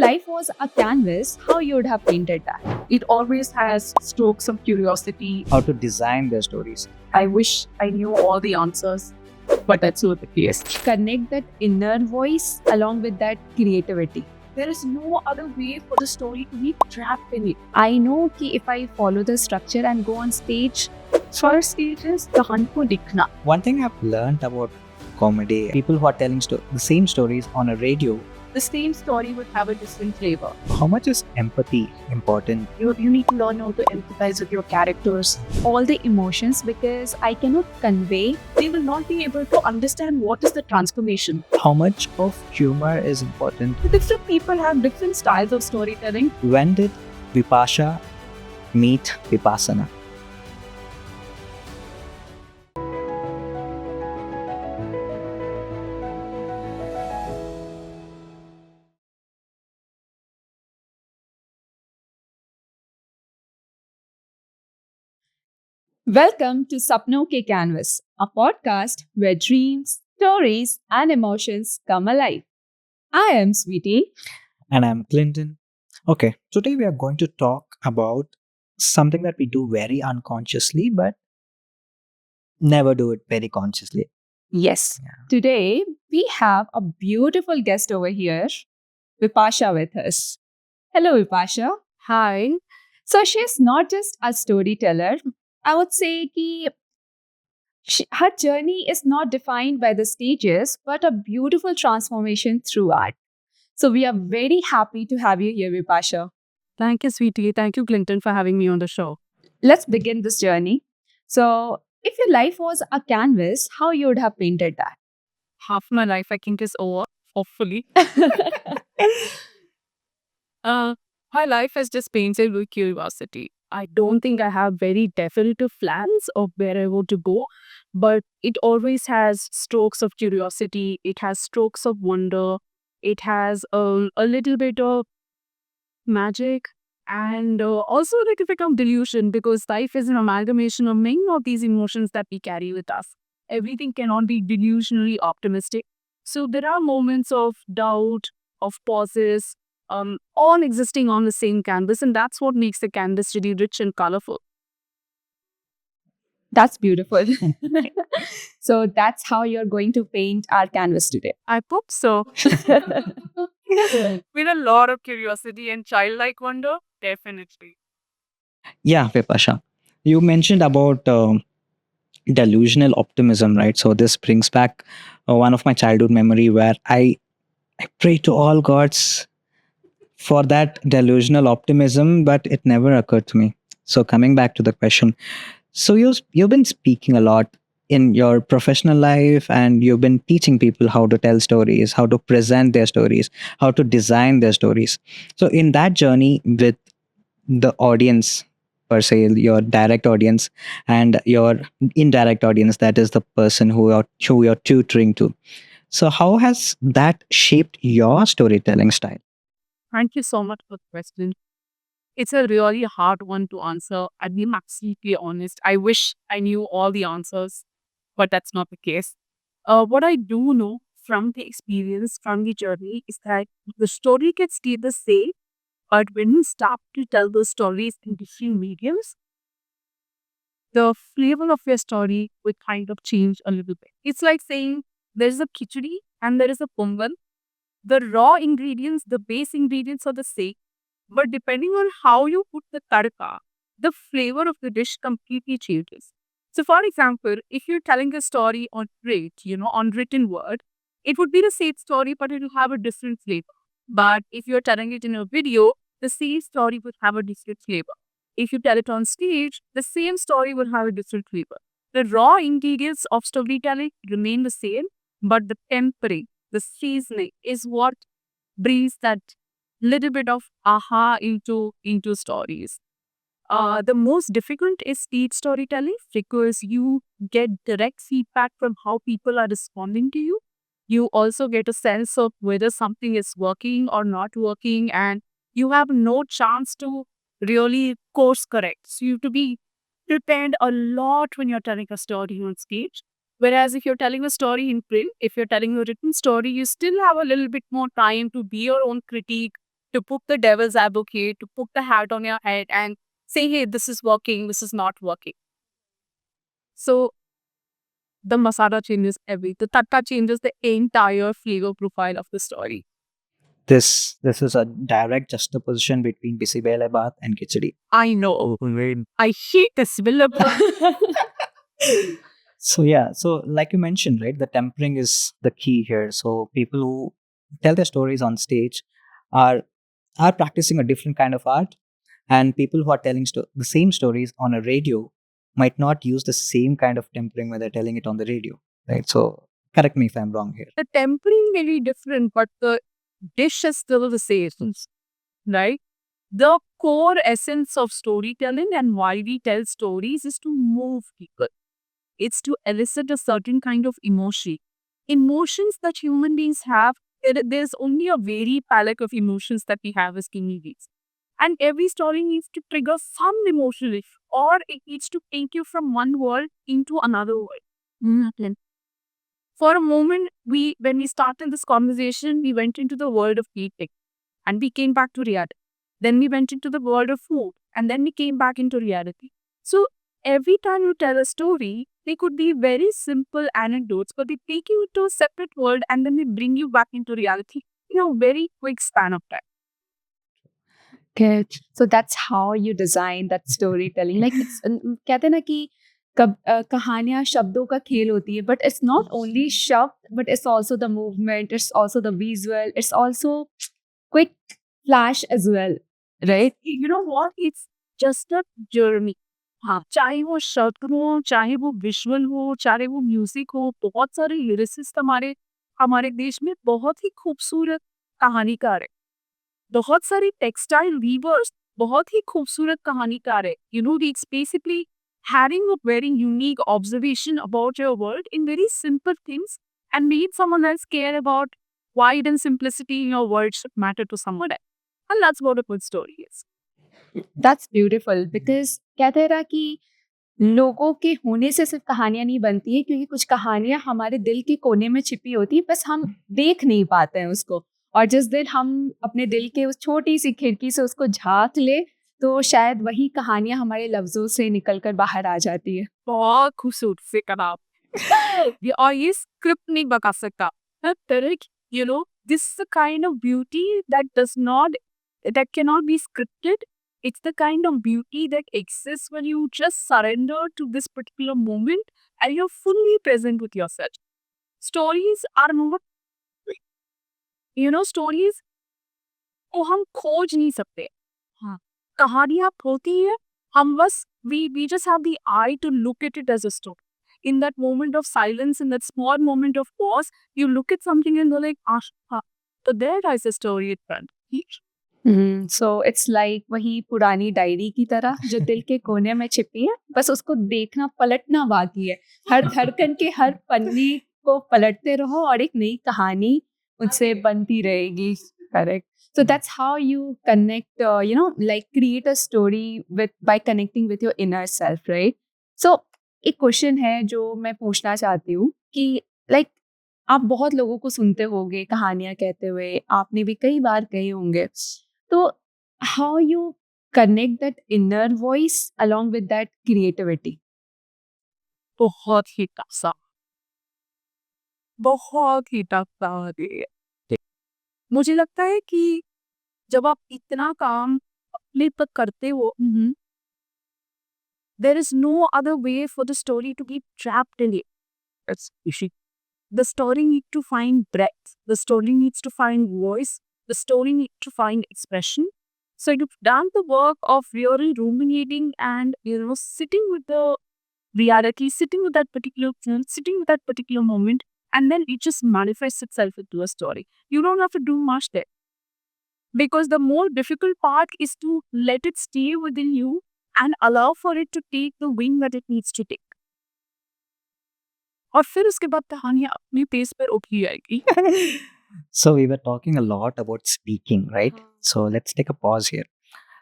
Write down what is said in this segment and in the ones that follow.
life was a canvas, how you would have painted that? It always has strokes of curiosity. How to design their stories. I wish I knew all the answers, but that's not the case. Connect that inner voice along with that creativity. There is no other way for the story to be trapped in it. I know कि if I follow the structure and go on stage, First stage is कहानी को लिखना. One thing I've learned about comedy, people who are telling the same stories on a radio, The same story would have a different flavor. how much is empathy important? You need to learn how to empathize with your characters. all the emotions, because I cannot convey. They will not be able to understand what is the transformation. How much of humor is important? Different people have different styles of storytelling. When did Vipasha meet Vipassana? Welcome to Sapno Ke Canvas, a podcast where dreams, stories, and emotions come alive. I am Sweetie. And I'm Clinton. Okay, today we are going to talk about something that we do very unconsciously, but never do it very consciously. Yes, Yeah. today we have a beautiful guest over here, Vipasha, with us. Hello, Vipasha. Hi. So she's not just a storyteller. I would say that her journey is not defined by the stages, but a beautiful transformation through art. So we are very happy to have you here, Vipasha. Thank you, sweetie. Thank you, Clinton, for having me on the show. Let's begin this journey. So, if your life was a canvas, how you would have painted that? Half my life, I think, is over, hopefully. My life is just painted with curiosity. I don't think I have very definitive plans of where I want to go, but it always has strokes of curiosity. It has strokes of wonder. It has a little bit of magic and also a little bit of delusion, because life is an amalgamation of many of these emotions that we carry with us. Everything cannot be delusionally optimistic. So there are moments of doubt, of pauses, all existing on the same canvas, and that's what makes the canvas really rich and colorful. That's beautiful. So, that's how you're going to paint our canvas today. I hope so. With a lot of curiosity and childlike wonder, definitely. Yeah, Vipasha. You mentioned about delusional optimism, right? So this brings back one of my childhood memory where I pray to all gods for that delusional optimism, but it never occurred to me. So coming back to the question, so you've been speaking a lot in your professional life, and you've been teaching people how to tell stories, how to present their stories, how to design their stories. So in that journey with the audience per se, your direct audience and your indirect audience, that is the person who you're tutoring to. So how has that shaped your storytelling style? Thank you so much for the question. It's a really hard one to answer. I'll be absolutely honest. I wish I knew all the answers, but that's not the case. What I do know from the experience, from the journey, is that the story can stay the same, but when you start to tell those stories in different mediums, the flavor of your story will kind of change a little bit. It's like saying there's a khichdi and there is a pongal. The raw ingredients, the base ingredients are the same, but depending on how you put the tadka, the flavor of the dish completely changes. So, for example, if you're telling a story on on written word, it would be the same story, but it will have a different flavor. But if you're telling it in a video, the same story would have a different flavor. If you tell it on stage, the same story would have a different flavor. The raw ingredients of storytelling remain the same, but the tempering, the seasoning is what brings that little bit of aha into stories. The most difficult is speed storytelling, because you get direct feedback from how people are responding to you. You also get a sense of whether something is working or not working, and you have no chance to really course correct. So you have to be prepared a lot when you're telling a story on stage. Whereas if you're telling a story in print, if you're telling a written story, you still have a little bit more time to be your own critique, to put the devil's advocate, to put the hat on your head and say, hey, this is working, this is not working. So the masala changes everything. The tatka changes the entire flavor profile of the story. This is a direct juxtaposition between Bisibele Bath and Khichdi. I know. I hate this villain. So yeah, so like you mentioned, right, the tempering is the key here. So people who tell their stories on stage are practicing a different kind of art, and people who are telling the same stories on a radio might not use the same kind of tempering when they're telling it on the radio, right? So correct me if I'm wrong here. The tempering may be different, but the dish is still the same, right? The core essence of storytelling and why we tell stories is to move people. It's to elicit a certain kind of emotion. Emotions that human beings have, there's only a very palette of emotions that we have as human beings. And every story needs to trigger some emotion, or it needs to take you from one world into another world. For a moment, when we started this conversation, we went into the world of eating and we came back to reality. Then we went into the world of food and then we came back into reality. So every time you tell a story, they could be very simple anecdotes, but they take you to a separate world and then they bring you back into reality in a very quick span of time. Okay. So that's how you design that storytelling. Like it's कहते हैं ना कि कहानियां शब्दों का खेल होती है, but it's not only शब्द, but it's also the movement, it's also the visual, it's also quick flash as well, right? You know what? It's just a journey. हाँ, चाहे वो शब्द हो, चाहे वो विजुअल हो, चाहे वो म्यूजिक हो, बहुत सारे लिरिसिस्ट हमारे देश में बहुत ही खूबसूरत कहानीकार है. बहुत सारे टेक्सटाइल वीवर्स बहुत ही खूबसूरत कहानीकार है. You know, it's basically having a very unique observation about your world in very simple things and made someone else care about why and simplicity in your world should matter to someone else. And that's what a good story is. That's beautiful because कहते हैं ना कि लोगों के होने से सिर्फ कहानियां नहीं बनती है, क्योंकि कुछ कहानियां हमारे दिल के कोने में छिपी होती है, बस हम देख नहीं पाते हैं उसको. और जिस दिन हम अपने दिल के उस छोटी सी खिड़की से उसको झांक ले, तो शायद वही कहानियां हमारे लफ्जों से निकलकर बाहर आ जाती है. बहुत खूबसूरत से करा आप. और ये स्क्रिप्ट नहीं बता सकता. You know, this is the kind of beauty that cannot be scripted. It's the kind of beauty that exists when you just surrender to this particular moment and you're fully present with yourself. Stories are not, stories को हम खोज नहीं सकते. हाँ, कहानियां होती है, हम बस we just have the eye to look at it as a story. In that moment of silence, in that small moment of pause, you look at something and you're like, so there is a story in front. So it's like वही पुरानी diary की तरह जो दिल के कोने में छिपी है, बस उसको देखना पलटना बाकी है. हर धड़कन के हर पन्ने को पलटते रहो और एक नई कहानी उससे बनती रहेगी. Correct. So that's how you connect, like create a story by connecting with your inner self, right? So एक क्वेश्चन है जो मैं पूछना चाहती हूँ कि like आप बहुत लोगों को सुनते होंगे कहानियां कहते हुए, आपने भी कई बार कहे होंगे. तो how you connect that inner voice along with that creativity? बहुत ही टफ है. मुझे लगता है कि जब आप इतना काम अपने पर करते हो, there is no other way for the story to be trapped in it. It's easy. The story needs to find breath. The story needs to find voice. The story needs to find expression. So you've done the work of really ruminating and, sitting with the reality, sitting with that particular film, sitting with that particular moment, and then it just manifests itself into a story. You don't have to do much there. Because the more difficult part is to let it stay within you and allow for it to take the wing that it needs to take. और फिर उसके बाद कहानियां अपने pace पर उठी आएगी. So we were talking a lot about speaking, right? So let's take a pause here.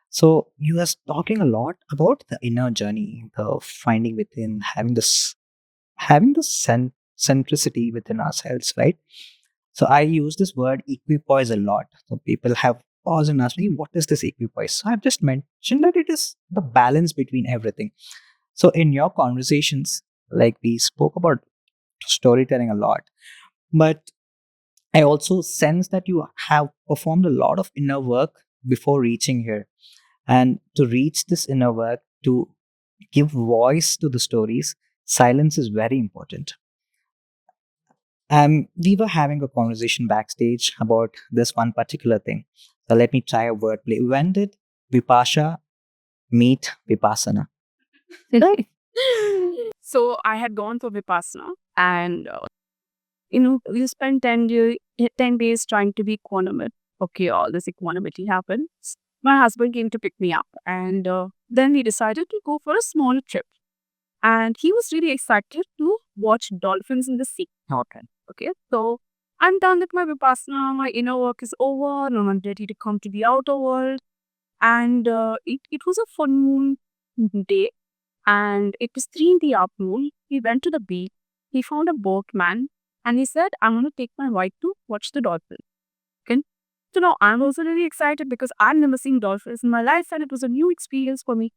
So you were talking a lot about the inner journey, the finding within, having the centricity within ourselves, right? So I use this word equipoise a lot. So people have pause and ask me, what is this equipoise? So I've just mentioned that it is the balance between everything. So in your conversations, like we spoke about storytelling a lot, but I also sense that you have performed a lot of inner work before reaching here. And to reach this inner work, to give voice to the stories, silence is very important. We were having a conversation backstage about this one particular thing. So let me try a wordplay. When did Vipasha meet Vipassana? So I had gone for Vipassana, and we spent 10 days trying to be equanimous. Okay, all this equanimity happened. My husband came to pick me up, and then we decided to go for a small trip. And he was really excited to watch dolphins in the sea. Okay, so I'm done with my Vipassana, my inner work is over, and I'm ready to come to the outer world. And it was a full moon day, and it was 3 in the afternoon. We went to the beach. He found a boatman, and he said, I'm going to take my wife to watch the dolphin. Okay. So now I'm also really excited because I've never seen dolphins in my life, and it was a new experience for me.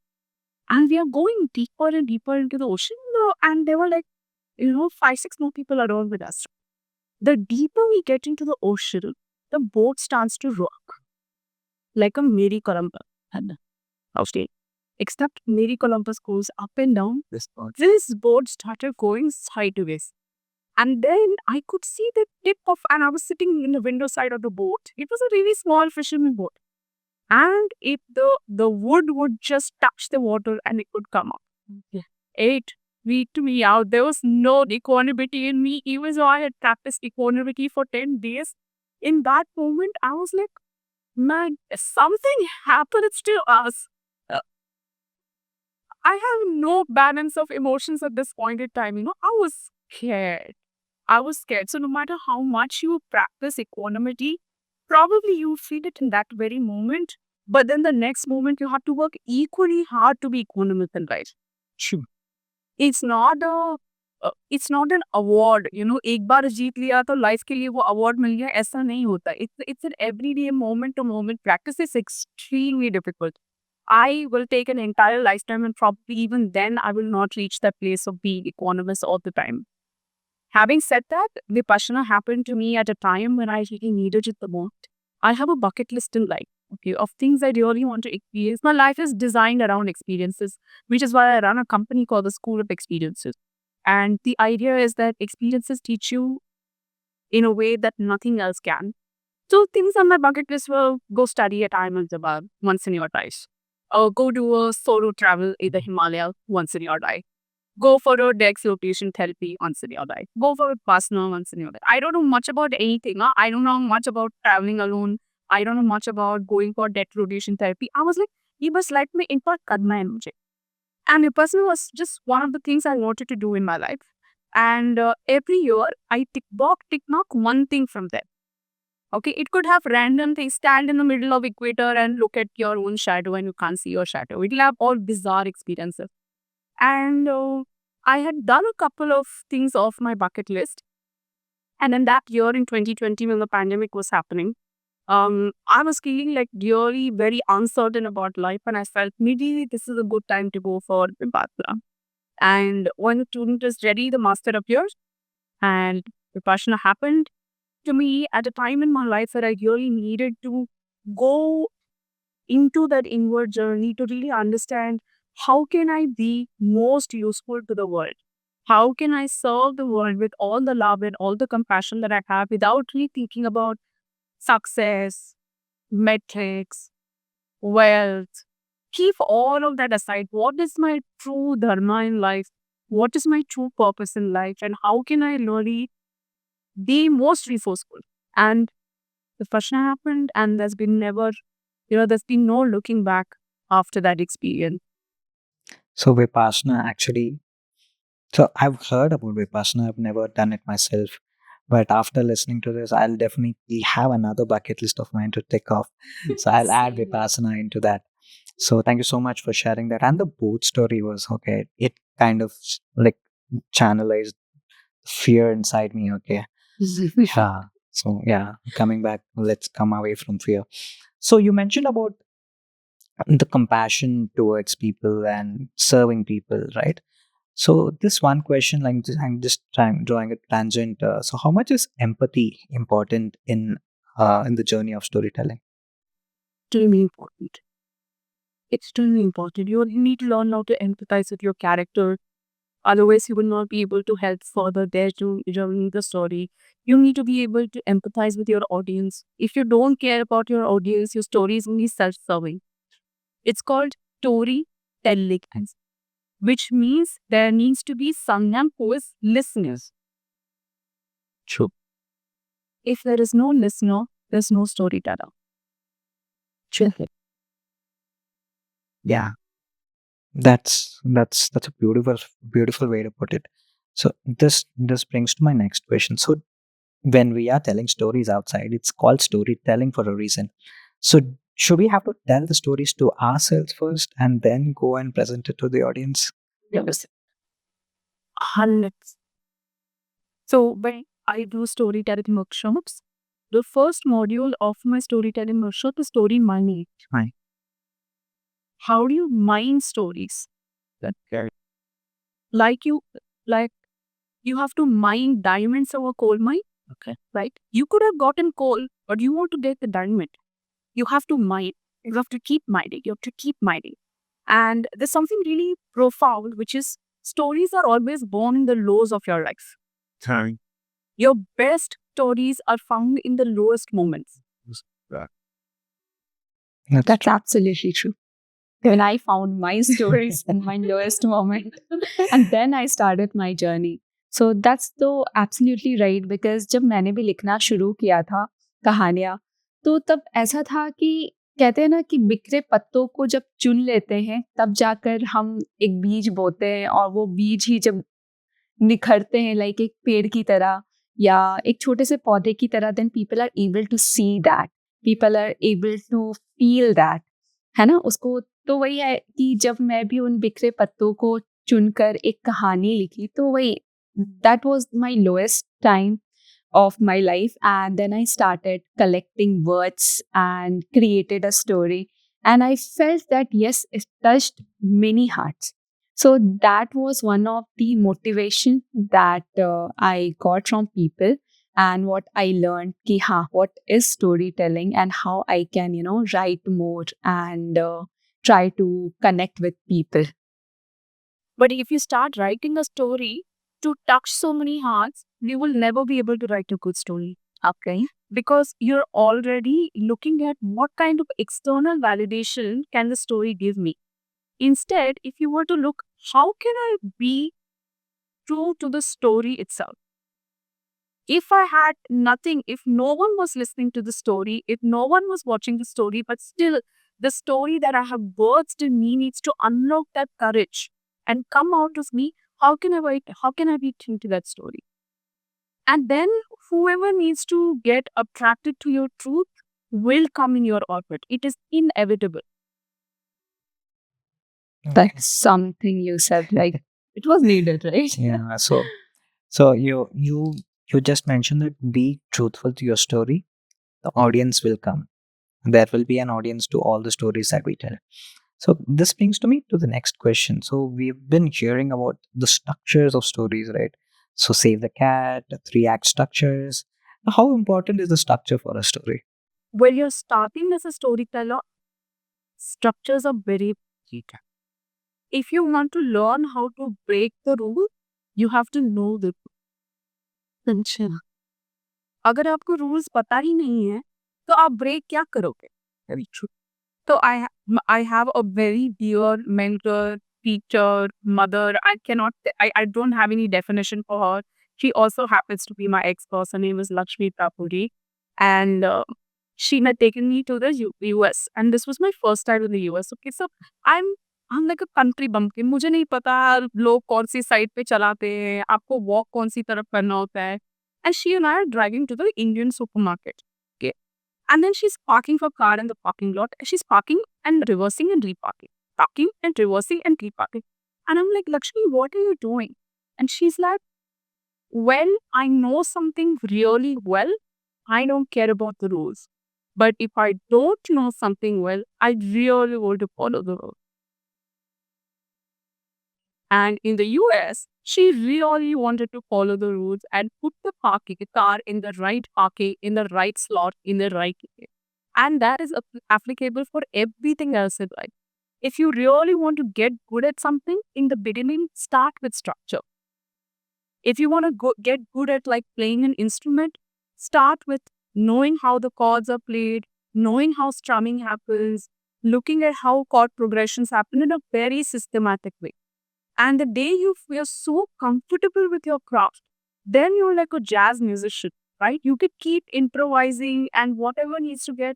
And we are going deeper and deeper into the ocean. And there were like, 5, 6 more people around with us. The deeper we get into the ocean, the boat starts to rock like a Mary Columbus. Except Mary Columbus goes up and down. This boat started going sideways. And then I could see the tip of, and I was sitting in the window side of the boat. It was a really small fisherman boat. And if the wood would just touch the water and it would come up. Yeah. It freaked me out. There was no equanimity in me, even though I had practiced equanimity for 10 days. In that moment, I was like, man, something happened to us. Uh, I have no balance of emotions at this point in time. I was scared. I was scared. So no matter how much you practice equanimity, probably you feel it in that very moment. But then the next moment, you have to work equally hard to be equanimous in life. True. It's not an award. एक बार जीत लिया तो life के लिए वो award मिल गया, ऐसा नहीं होता. It's an everyday moment to moment practice. Is extremely difficult. I will take an entire lifetime, and probably even then I will not reach that place of being equanimous all the time. Having said that, Vipassana happened to me at a time when I really needed it the most. I have a bucket list in life, okay, of things I really want to experience. My life is designed around experiences, which is why I run a company called the School of Experiences. And the idea is that experiences teach you in a way that nothing else can. So things on my bucket list were go study at Ahmedabad once in your life. Or go do a solo travel in the Himalaya once in your life. Go for a DEX rotation therapy once in your life. Go for a Vipassana once in your life. I don't know much about anything. I don't know much about traveling alone. I don't know much about going for DEX rotation therapy. I was like, you must let me in for karna hai mujhe. And Vipassana was just one of the things I wanted to do in my life. And every year, I tick mark one thing from there. Okay, it could have random things. Stand in the middle of equator and look at your own shadow, and you can't see your shadow. It'll have all bizarre experiences. And I had done a couple of things off my bucket list. And in that year, in 2020, when the pandemic was happening, I was feeling like really very uncertain about life. And I felt maybe this is a good time to go for Vipassana. And when the student is ready, the master appears. And Vipassana happened to me at a time in my life that I really needed to go into that inward journey to really understand how can I be most useful to the world? How can I serve the world with all the love and all the compassion that I have without really thinking about success, metrics, wealth? Keep all of that aside. What is my true dharma in life? What is my true purpose in life? And how can I really be most resourceful? And the Vipassana happened, and there's been no looking back after that experience. So Vipassana actually, so I've heard about Vipassana, I've never done it myself. But after listening to this, I'll definitely have another bucket list of mine to tick off. So I'll add Same. Vipassana into that. So thank you so much for sharing that. And the boat story was okay. It kind of like channelized fear inside me. Okay. Yeah. So yeah, coming back, let's come away from fear. So you mentioned about the compassion towards people and serving people, right? So this one question, like I'm just trying drawing a tangent. So how much is empathy important in the journey of storytelling? Extremely important. Extremely important. You need to learn how to empathize with your character. Otherwise, you will not be able to help further their journey, the story. You need to be able to empathize with your audience. If you don't care about your audience, your story is only self-serving. It's called storytelling, which means there needs to be someone who is listeners. True. If there is no listener, there's no storyteller. True. Yeah, that's a beautiful way to put it. So this brings to my next question. So when we are telling stories outside, it's called storytelling for a reason. So should we have to tell the stories to ourselves first and then go and present it to the audience? Yes. Hundreds. So when I do storytelling workshops, the first module of my storytelling workshop is story mining. Right. How do you mine stories? That's very like you like you have to mine diamonds of a coal mine. Okay. Right? You could have gotten coal, but you want to get the diamond. You have to mine. You have to keep mining. You have to keep mining. And there's something really profound, which is stories are always born in the lows of your life. Time. Your best stories are found in the lowest moments. That's absolutely true. When I found my stories in my lowest moment, and then I started my journey. So that's तो absolutely right, because जब मैंने भी लिखना शुरू किया था कहानियाँ, तो तब ऐसा था कि कहते हैं ना कि बिखरे पत्तों को जब चुन लेते हैं, तब जाकर हम एक बीज बोते हैं, और वो बीज ही जब निखरते हैं लाइक एक पेड़ की तरह या एक छोटे से पौधे की तरह, then people are able to see that, people are able to feel that, है ना उसको। तो वही है कि जब मैं भी उन बिखरे पत्तों को चुनकर एक कहानी लिखी, तो वही that was my lowest time of my life, and then I started collecting words and created a story, and I felt that yes, it touched many hearts. So that was one of the motivation that I got from people, and what I learned ki what is storytelling and how I can write more and try to connect with people. But if you start writing a story to touch so many hearts, you will never be able to write a good story. Okay. Because you're already looking at what kind of external validation can the story give me. Instead, if you were to look, how can I be true to the story itself? If I had nothing, if no one was listening to the story, if no one was watching the story, but still the story that I have birthed in me needs to unlock that courage and come out of me, how can I write, how can I be true to that story? And then whoever needs to get attracted to your truth will come in your orbit. It is inevitable. That's something you said, like it was needed, right? Yeah. So you just mentioned that be truthful to your story. The audience will come. There will be an audience to all the stories that we tell. So this brings to me to the next question. So we've been hearing about the structures of stories, right? So Save the Cat, the 3-act structures. How important is the structure for a story? When you're starting as a storyteller, structures are very key. If you want to learn how to break the rule, you have to know the rule. अगर आपको rules पता ही नहीं है, तो आप break क्या करोगे? Very true. So I have a very dear mentor, teacher, mother. I don't have any definition for her. She also happens to be my ex-boss. Her name is Lakshmi Tapuri. And she had taken me to the US. And this was my first time in the US. Okay, so I'm like a country bumpkin. मुझे नहीं पता लोग कौन सी side पे चलाते हैं, आपको walk कौन सी तरफ करना होता है. And she and I are driving to the Indian supermarket. Okay. And then she's parking her car in the parking lot. She's parking and reversing and reparking. Parking and reversing and reparking. And I'm like, Lakshmi, what are you doing? And she's like, well, I know something really well. I don't care about the rules. But if I don't know something well, I really want to follow the rules. And in the US, she really wanted to follow the rules and put the car in the right parking, in the right slot, in the right way. And that is applicable for everything else in life. If you really want to get good at something, in the beginning, start with structure. If you want to get good at like playing an instrument, start with knowing how the chords are played, knowing how strumming happens, looking at how chord progressions happen in a very systematic way. And the day you feel so comfortable with your craft, then you're like a jazz musician, right? You could keep improvising, and whatever needs to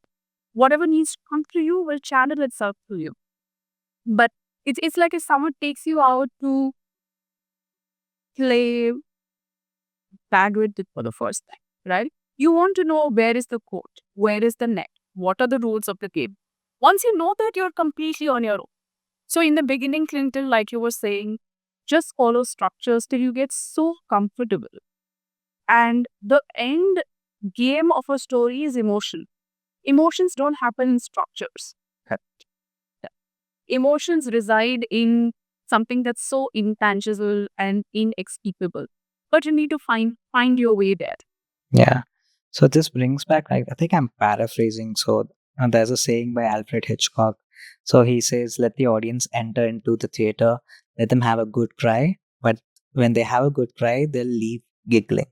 come to you will channel itself to you. But it's like if someone takes you out to play badminton for the first time, right? You want to know where is the court, where is the net, what are the rules of the game. Once you know that, you're completely on your own. So in the beginning, Clinton, like you were saying, just follow structures till you get so comfortable. And the end game of a story is emotion. Emotions don't happen in structures. Emotions reside in something that's so intangible and inescapable. But you need to find your way there. Yeah. So this brings back, I think I'm paraphrasing. So there's a saying by Alfred Hitchcock. So he says, let the audience enter into the theater, let them have a good cry. But when they have a good cry, they'll leave giggling.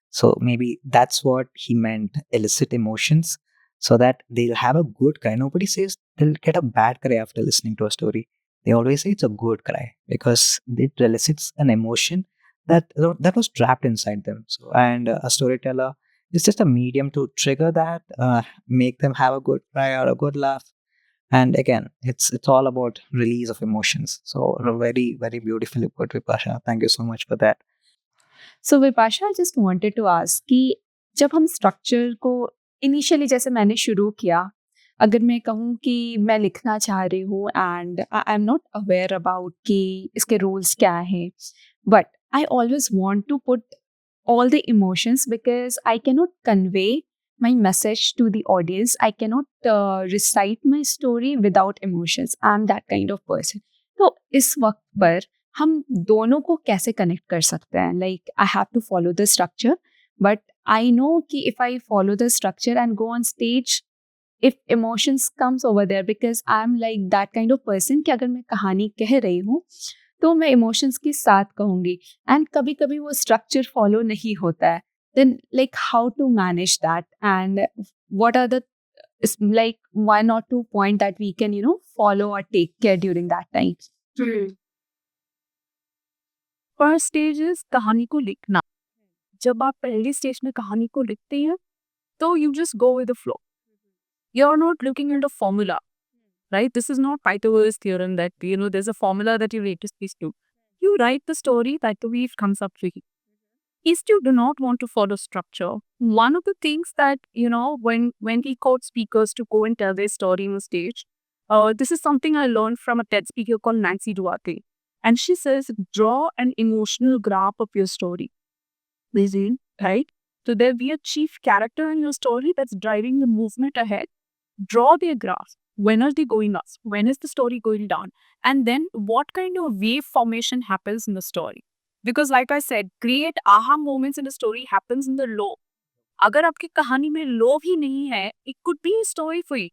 So maybe that's what he meant, elicit emotions so that they'll have a good cry. Nobody says they'll get a bad cry after listening to a story. They always say it's a good cry because it elicits an emotion that was trapped inside them. So, and a storyteller is just a medium to trigger that, make them have a good cry or a good laugh. And again, it's all about release of emotions. So very very beautifully put, Vipasha. Thank you so much for that. So Vipasha I just wanted to ask कि जब हम structure को initially जैसे मैंने शुरू किया, अगर मैं कहूँ कि मैं लिखना चाह रही हूँ and I am not aware about कि इसके रूल्स क्या हैं, but I always want to put all the emotions because I cannot convey my message to the audience. I cannot recite my story without emotions. I'm that kind of person. तो इस वक्त पर हम दोनों को कैसे कनेक्ट कर सकते हैं? Like I have to follow the structure, but I know कि if I follow the structure and go on stage, if emotions comes over there because I'm like that kind of person कि अगर मैं कहानी कह रही हूँ तो मैं इमोशंस के साथ कहूँगी एंड कभी कभी वो स्ट्रक्चर फॉलो नहीं होता है, then like how to manage that and what are the like 1 or 2 point that we can follow or take care during that time. First stage is कहानी को लिखना. जब आप पहली स्टेज में कहानी को लिखते हैं तो you just go with the flow. You are not looking at a formula, right? This is not Pythagoras theorem that there's a formula that you need to stick to. You write the story that the weave comes up to you. If you do not want to follow structure, one of the things that when we quote speakers to go and tell their story on stage, this is something I learned from a TED speaker called Nancy Duarte, and she says draw an emotional graph of your story. Right? So there be a chief character in your story that's driving the movement ahead. Draw their graph. When are they going up? When is the story going down? And then what kind of wave formation happens in the story? Because like I said, create aha moments in the story happens in the low. अगर आपकी कहानी में low ही नहीं है, it could be a story for you.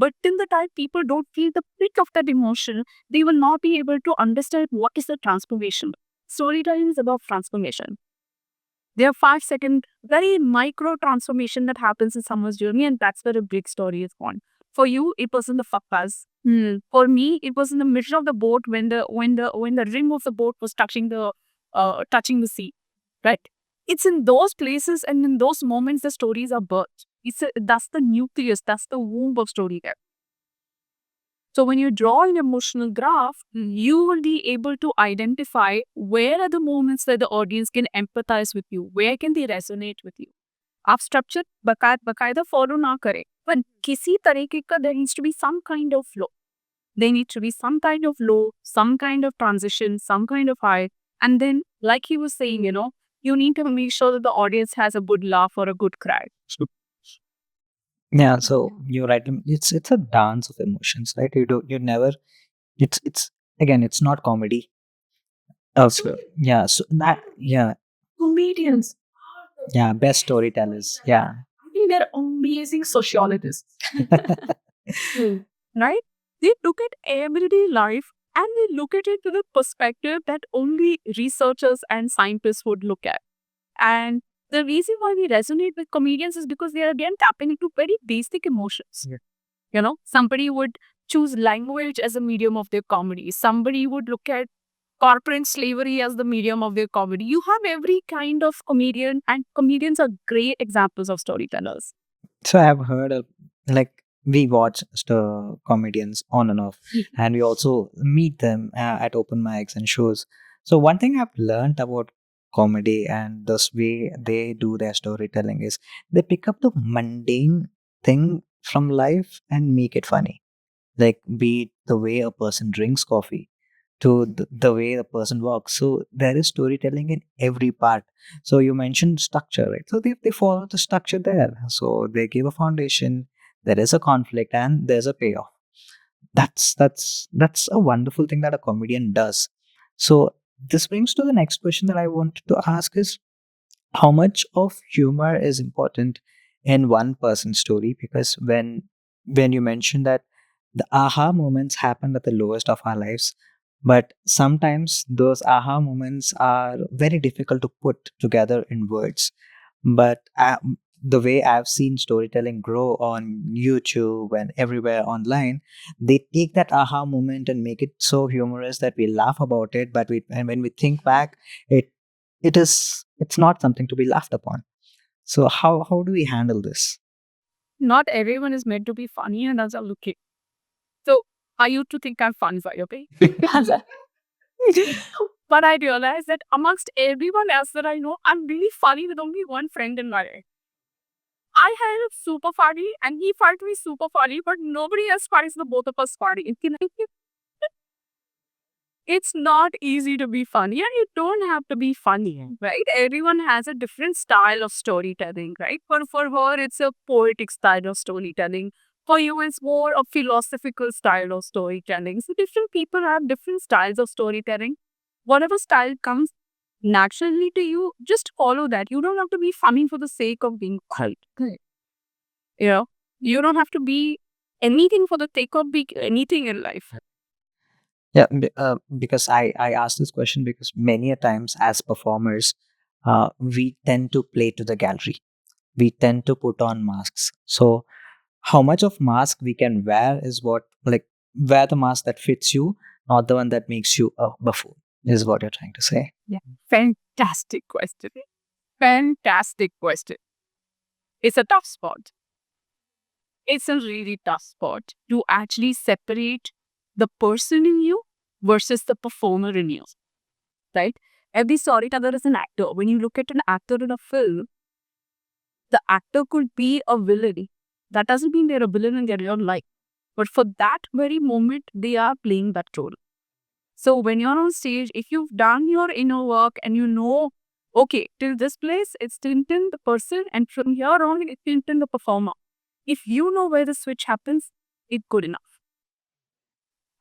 But till the time people don't feel the peak of that emotion, they will not be able to understand what is the transformation. Storytelling is about transformation. There are 5-second, very micro transformation that happens in someone's journey, and that's where a big story is born. For you, it was in the fakkas. For me, it was in the middle of the boat when the rim of the boat was touching the sea. Right? It's in those places and in those moments the stories are birthed. That's the nucleus. That's the womb of story there. So when you draw an emotional graph, you will be able to identify where are the moments that the audience can empathize with you. Where can they resonate with you? आप structure बकायदा follow ना करें, पर किसी तरीके का there needs to be some kind of flow. There needs to be some kind of low, some kind of transition, some kind of high. And then, like he was saying, you need to make sure that the audience has a good laugh or a good cry. Yeah, so you're right. It's a dance of emotions, right? You never. It's again. It's not comedy. Also, yeah. So that yeah Comedians, yeah. Best storytellers. Yeah. I think they're amazing sociologists. Right? They look at everyday life and they look at it to the perspective that only researchers and scientists would look at. And the reason why we resonate with comedians is because they are again tapping into very basic emotions. Yeah. You know, somebody would choose language as a medium of their comedy. Somebody would look at corporate slavery as the medium of their comedy. You have every kind of comedian, and comedians are great examples of storytellers. So I've heard of, like, we watch comedians on and off, and we also meet them at open mics and shows. So one thing I've learned about comedy and this way they do their storytelling is they pick up the mundane thing from life and make it funny. Like, be it the way a person drinks coffee to the way the person walks. So there is storytelling in every part. So you mentioned structure, right? So they follow the structure there. So they give a foundation, there is a conflict, and there's a payoff. That's a wonderful thing that a comedian does. So this brings to the next question that I wanted to ask is, how much of humor is important in one person's story? Because when you mentioned that the aha moments happen at the lowest of our lives, but sometimes those aha moments are very difficult to put together in words. But the way I've seen storytelling grow on YouTube and everywhere online, they take that aha moment and make it so humorous that we laugh about it. But and when we think back, it it's not something to be laughed upon. So how do we handle this? Not everyone is meant to be funny, and others are looking. So I used to think I'm funny, okay? But I realized that amongst everyone else that I know, I'm really funny with only one friend in my life. I had a super funny and he found me super funny, but nobody else finds the both of us funny. It's not easy to be funny, and you don't have to be funny, right? Everyone has a different style of storytelling, right? For her, it's a poetic style of storytelling. For you, it's more a philosophical style of storytelling. So different people have different styles of storytelling. Whatever style comes naturally to you, just follow that. You don't have to be funny for the sake of being funny. Correct. You know, you don't have to be anything for the sake of being anything in life. Yeah, because I asked this question because many a times as performers, we tend to play to the gallery. We tend to put on masks. So how much of mask we can wear is what, like, wear the mask that fits you, not the one that makes you a buffoon, is what you're trying to say. Yeah. Fantastic question. Fantastic question. It's a tough spot. It's a really tough spot to actually separate the person in you versus the performer in you, right? Every storyteller is an actor. When you look at an actor in a film, the actor could be a villain. That doesn't mean they're a villain in their real life. But for that very moment, they are playing that role. So when you're on stage, if you've done your inner work and you know, okay, till this place, it's Tintin the person, and from here on, it's Tintin the performer. If you know where the switch happens, it's good enough.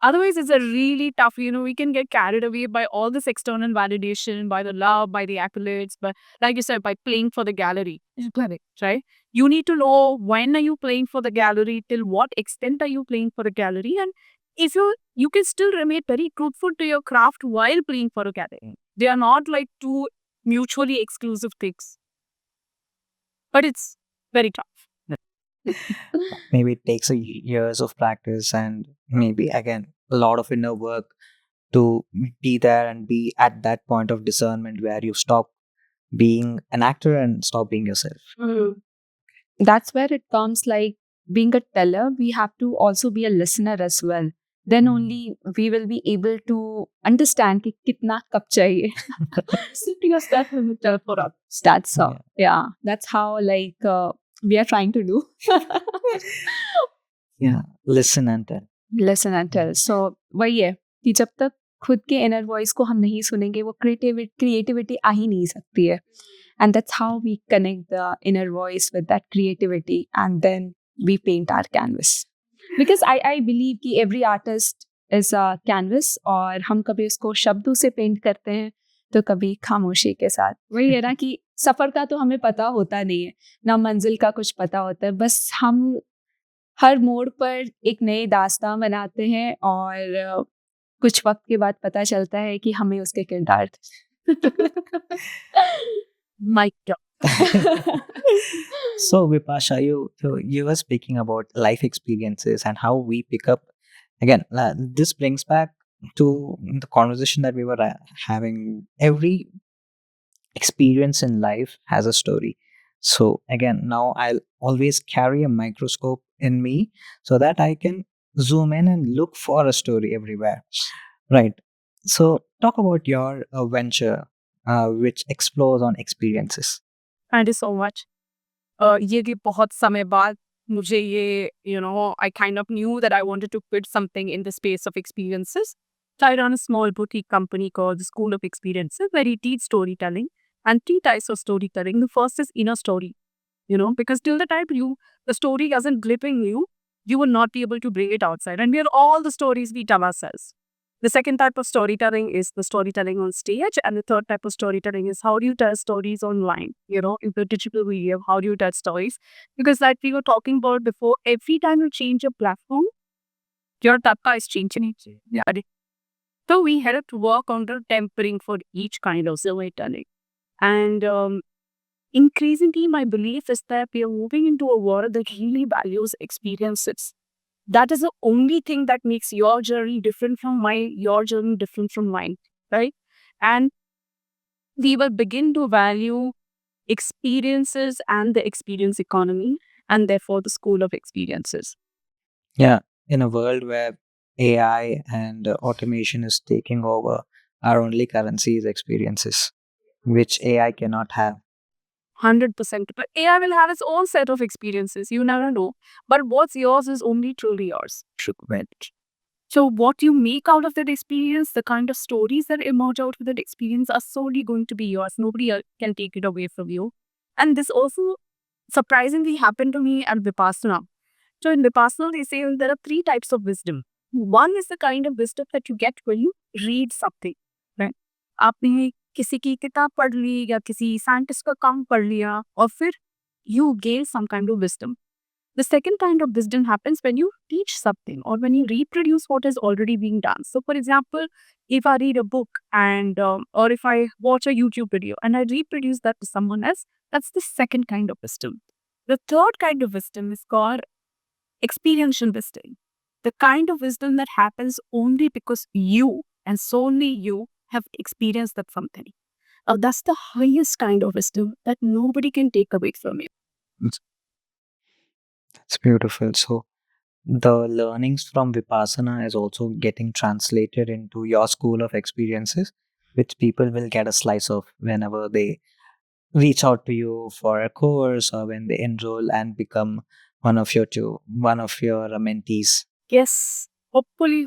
Otherwise, it's a really tough, we can get carried away by all this external validation, by the love, by the accolades, but like you said, by playing for the gallery. Correct. Right? You need to know when are you playing for the gallery, till what extent are you playing for the gallery, and if you can still remain very truthful to your craft while playing for a gallery. They are not like two mutually exclusive things, but it's very tough. Maybe it takes years of practice and maybe again a lot of inner work to be there and be at that point of discernment where you stop being an actor and stop being yourself. That's where it comes, like, being a teller, we have to also be a listener as well. Then only we will be able to understand कि कितना कब चाहिए. Because that will tell for us. That's how, yeah, that's how, like, we are trying to do. Yeah, listen and tell. Listen and tell. So वही है कि जब तक खुद के inner voice को हम नहीं सुनेंगे, वो creativity आ ही नहीं सकती है. And that's how we connect the inner voice with that creativity. And then we paint our canvas. Because I believe कि every artist is a canvas, और हम कभी उसको शब्दों से पेंट करते हैं तो कभी खामोशी के साथ. वही है ना कि सफ़र का तो हमें पता होता नहीं है, ना मंजिल का कुछ पता होता है, बस हम हर मोड़ पर एक नई दास्तां बनाते हैं, और कुछ वक्त के बाद पता चलता है कि हमें उसके किरदार थे. Mic drop. So Vipasha, you were speaking about life experiences and how we pick up. Again, this brings back to the conversation that we were having. Every experience in life has a story. So again, now I'll always carry a microscope in me so that I can zoom in and look for a story everywhere. Right. So talk about your venture, which explores on experiences. Thank you so much. ये कि बहुत समय बाद मुझे ये, I kind of knew that I wanted to put something in the space of experiences. So I run a small boutique company called the School of Experiences, where we teach storytelling and 3 types of storytelling. The first is inner story, because till the time the story doesn't grip in you, you will not be able to bring it outside. And we are all the stories we tell ourselves. The second type of storytelling is the storytelling on stage. And the third type of storytelling is how do you tell stories online, in the digital medium, how do you tell stories? Because like we were talking about before, every time you change a platform, your tapka is changing. Yeah. So we had to work on the tempering for each kind of storytelling. And increasingly, my belief is that we are moving into a world that really values experiences. That is the only thing that makes your journey different from mine, your journey different from mine, right? And we will begin to value experiences and the experience economy, and therefore the school of experiences. Yeah, in a world where AI and automation is taking over, our only currency is experiences, which AI cannot have. 100%. But AI will have its own set of experiences. You never know. But what's yours is only truly yours. True. So what you make out of that experience, the kind of stories that emerge out of that experience are solely going to be yours. Nobody else can take it away from you. And this also surprisingly happened to me at Vipassana. So in Vipassana, they say there are 3 types of wisdom. One is the kind of wisdom that you get when you read something. Right? आपने किसी की किताब पढ़ ली या किसी scientist का काम पढ़ लिया और फिर you gain some kind of wisdom. The second kind of wisdom happens when you teach something or when you reproduce what is already being done. So, for example, if I read a book and or if I watch a YouTube video and I reproduce that to someone else, that's the second kind of wisdom. The third kind of wisdom is called experiential wisdom. The kind of wisdom that happens only because you and solely you have experienced that something. That's the highest kind of wisdom that nobody can take away from you. That's beautiful. So the learnings from Vipassana is also getting translated into your school of experiences, which people will get a slice of whenever they reach out to you for a course or when they enroll and become one of your mentees. Yes, hopefully.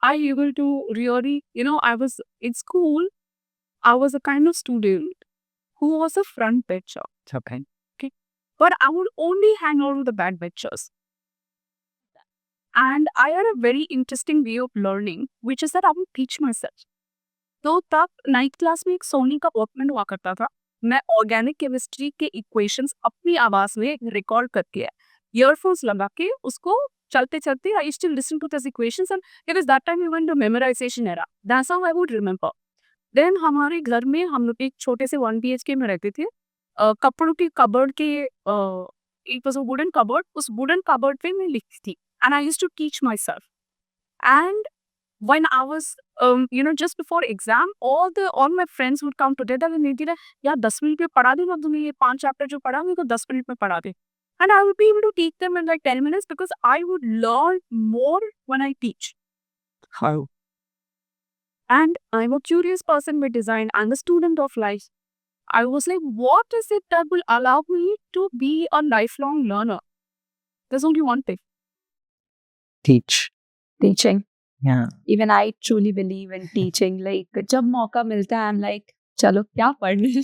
I able to really, I was in school, I was a kind of student who was a front bencher. Okay. But I would only hang out with the bad benchers. And I had a very interesting way of learning, which is that I would teach myself. तो तब 9th class में एक सोनी का Walkman हुआ करता था. मैं organic chemistry के इक्वेशंस अपनी आवाज में रिकॉर्ड करके ईयरफोन्स लगा के उसको चलते चलते I still listen to this equations and because that time we went to memorisation era. That's how I would remember. Then हमारे घर में हम लोग एक छोटे से 1 BHK में रहते थे. कपड़ों की कबर्ड के it was a wooden cupboard. उस वुडन कबर्ड पे मैं लिखती थी and I used to teach myself. And when I was, just before exam, all my friends would come together and they'd be like, यार 10 minute में पढ़ा दे ना तुम्हें ये 5 चैप्टर जो पढ़ा मेरे को 10 मिनट में पढ़ा दे. And I would be able to teach them in like 10 minutes because I would learn more when I teach. How? And I'm a curious person by design and a student of life. I was like, what is it that will allow me to be a lifelong learner? There's only one thing. Teach. Teaching. Yeah. Even I truly believe in teaching. Like, जब मौका मिलता है, I'm like, चलो क्या पढ़ने?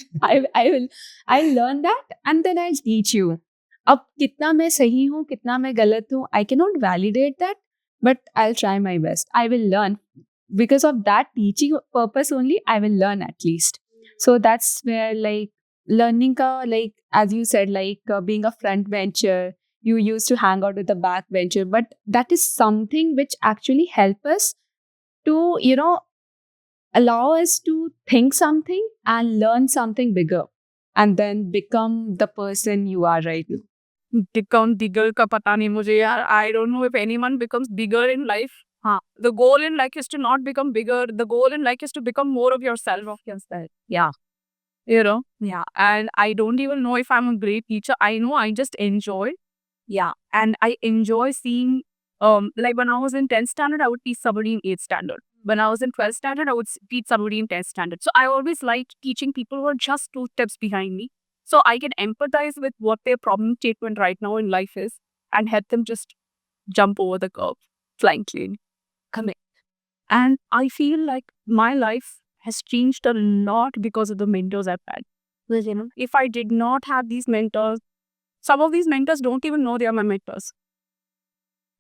I'll learn that and then I'll teach you. अब कितना मैं सही हूँ, कितना मैं गलत हूँ, I cannot validate that, but I'll try my best. I will learn. Because of that teaching purpose only, I will learn at least. So that's where like learning ka, like as you said, like being a front bencher, you used to hang out with the back bencher, but that is something which actually help us to, allow us to think something and learn something bigger and then become the person you are right now. Become bigger का पता नहीं मुझे यार. I don't know if anyone becomes bigger in life. हाँ, the goal in life is to not become bigger. The goal in life is to become more of yourself. Yeah. Yeah. And I don't even know if I'm a great teacher. I know I just enjoy. Yeah. And I enjoy seeing, like when I was in 10th standard, I would teach somebody in 8th standard. When I was in 12th standard, I would teach somebody in 10th standard. So I always liked teaching people who are just 2 steps behind me. So I can empathize with what their problem statement right now in life is and help them just jump over the curve, flying clean, commit. And I feel like my life has changed a lot because of the mentors I've had. If I did not have these mentors, some of these mentors don't even know they are my mentors.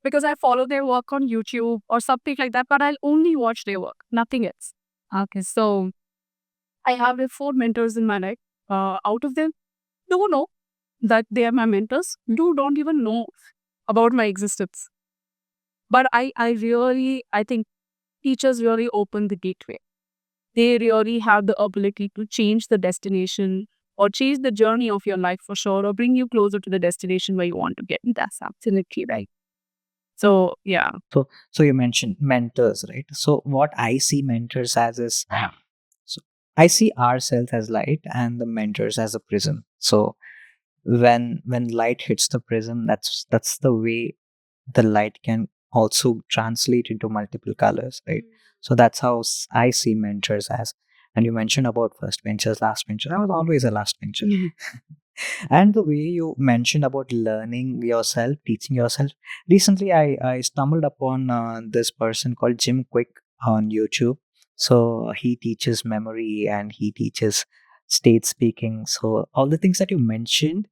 Because I follow their work on YouTube or something like that, but I'll only watch their work, nothing else. Okay. So I have 4 mentors in my life. Out of them, 2 know that they are my mentors. 2 don't even know about my existence. But I think teachers really open the gateway. They really have the ability to change the destination or change the journey of your life for sure, or bring you closer to the destination where you want to get. That's absolutely right. So, yeah. So you mentioned mentors, right? So what I see mentors as is, so I see ourselves as light and the mentors as a prism. So when light hits the prism, that's the way the light can also translate into multiple colors, right? So that's how I see mentors as. And you mentioned about first benchers, last benchers. I was always a last bencher. And the way you mentioned about learning yourself, teaching yourself. Recently, I stumbled upon this person called Jim Quick on YouTube. So he teaches memory and he teaches state speaking. So all the things that you mentioned,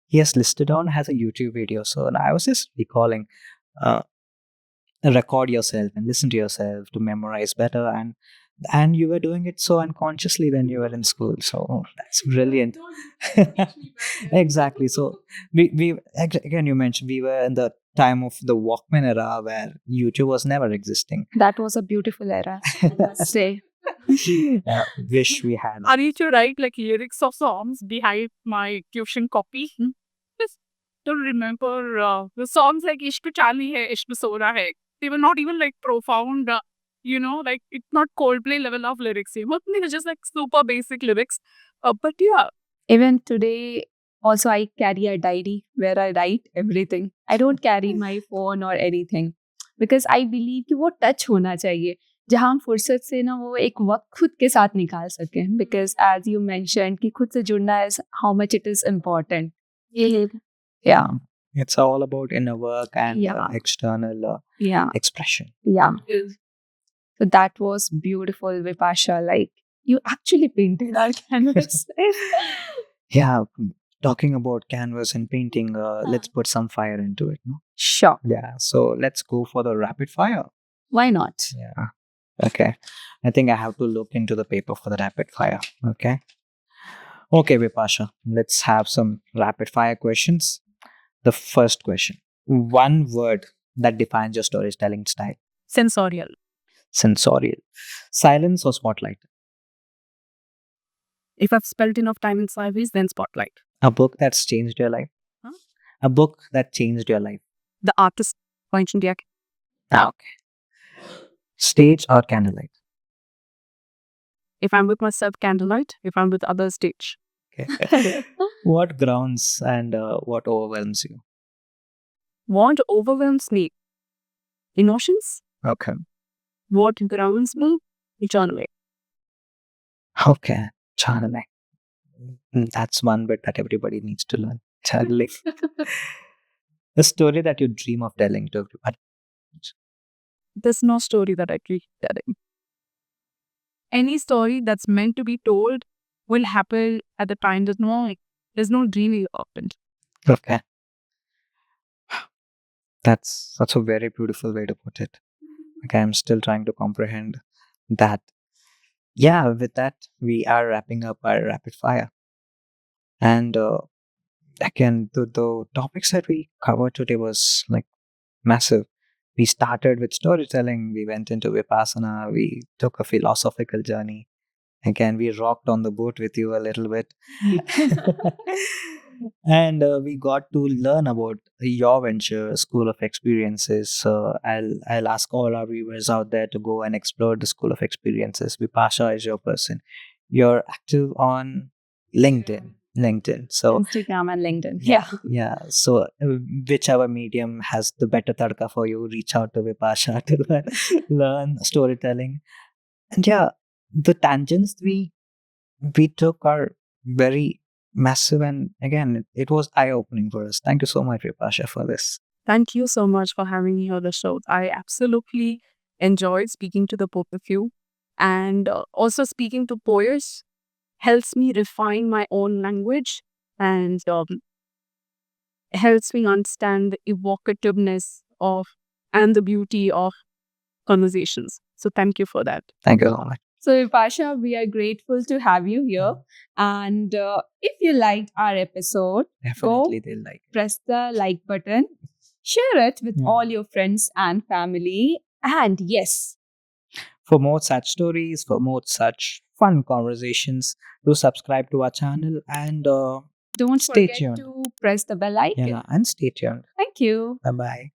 he has listed on has a YouTube video. So I was just recalling, uh, record yourself and listen to yourself to memorize better, and you were doing it so unconsciously when you were in school. So that's brilliant. Exactly. So again, you mentioned we were in the time of the Walkman era where YouTube was never existing. That was a beautiful era. Say. Wish we had. I need to write like lyrics of songs behind my tuition copy. Just don't remember the songs like Ishq Chali hai, Ishq Sora hai. They were not even like profound, like it's not Coldplay level of lyrics. They were just like super basic lyrics. But yeah. Even today, also I carry a diary where I write everything. I don't carry my phone or anything because I believe कि वो touch होना चाहिए जहाँ हम फुर्सत से ना वो एक वक्त खुद के साथ निकाल सकें. Because as you mentioned कि खुद से जुड़ना is how much it is important. Yeah. It's all about inner work and Yeah. external Yeah. expression. Yeah. So that was beautiful, Vipasha. Like you actually painted our canvas. Yeah, talking about canvas and painting, let's put some fire into it. No? Sure. Yeah, so let's go for the rapid fire. Why not? Yeah. Okay. I think I have to look into the paper for the rapid fire. Okay. Okay, Vipasha, let's have some rapid fire questions. The first question: one word that defines your storytelling style. Sensorial. Sensorial. Silence or spotlight? If I've spent enough time in silence, then spotlight. A book that's changed your life? Huh? A book that changed your life. The Artist by India. Okay. Stage or candlelight? If I'm with myself, candlelight. If I'm with others, stage. Okay. What grounds and what overwhelms you? What overwhelms me? Emotions. Okay. What grounds me? Eternally. Okay. Channeling. That's one bit that everybody needs to learn. Channeling. A story that you dream of telling to everybody. There's no story that I keep telling. Any story that's meant to be told will happen at the time. There's no dreaming of it. Okay. That's a very beautiful way to put it. Okay, I'm still trying to comprehend that. Yeah, with that, we are wrapping up our rapid fire. And again, the topics that we covered today was like massive. We started with storytelling, we went into Vipassana, we took a philosophical journey. Again, we rocked on the boat with you a little bit. And we got to learn about your venture, School of Experiences. I'll ask all our viewers out there to go and explore the School of Experiences. Vipasha is your person. You're active on LinkedIn. So Instagram and LinkedIn. yeah. So whichever medium has the better tadka for you, reach out to Vipasha to learn storytelling. And yeah, the tangents we took are very massive, and again, it was eye opening for us. Thank you so much, Vipasha, for this. Thank you so much for having me on the show. I absolutely enjoyed speaking to the both of you. And also speaking to poets helps me refine my own language and helps me understand the evocativeness of and the beauty of conversations. So thank you for that. Thank you so much. So, Vipasha, we are grateful to have you here. And if you liked our episode, Definitely, they'll like it. press the like button, share it with Yeah. all your friends and family. And yes, For more such stories, for more such fun conversations, do subscribe to our channel and don't stay forget tuned. to press the bell icon. Yeah, and stay tuned. Thank you. Bye bye.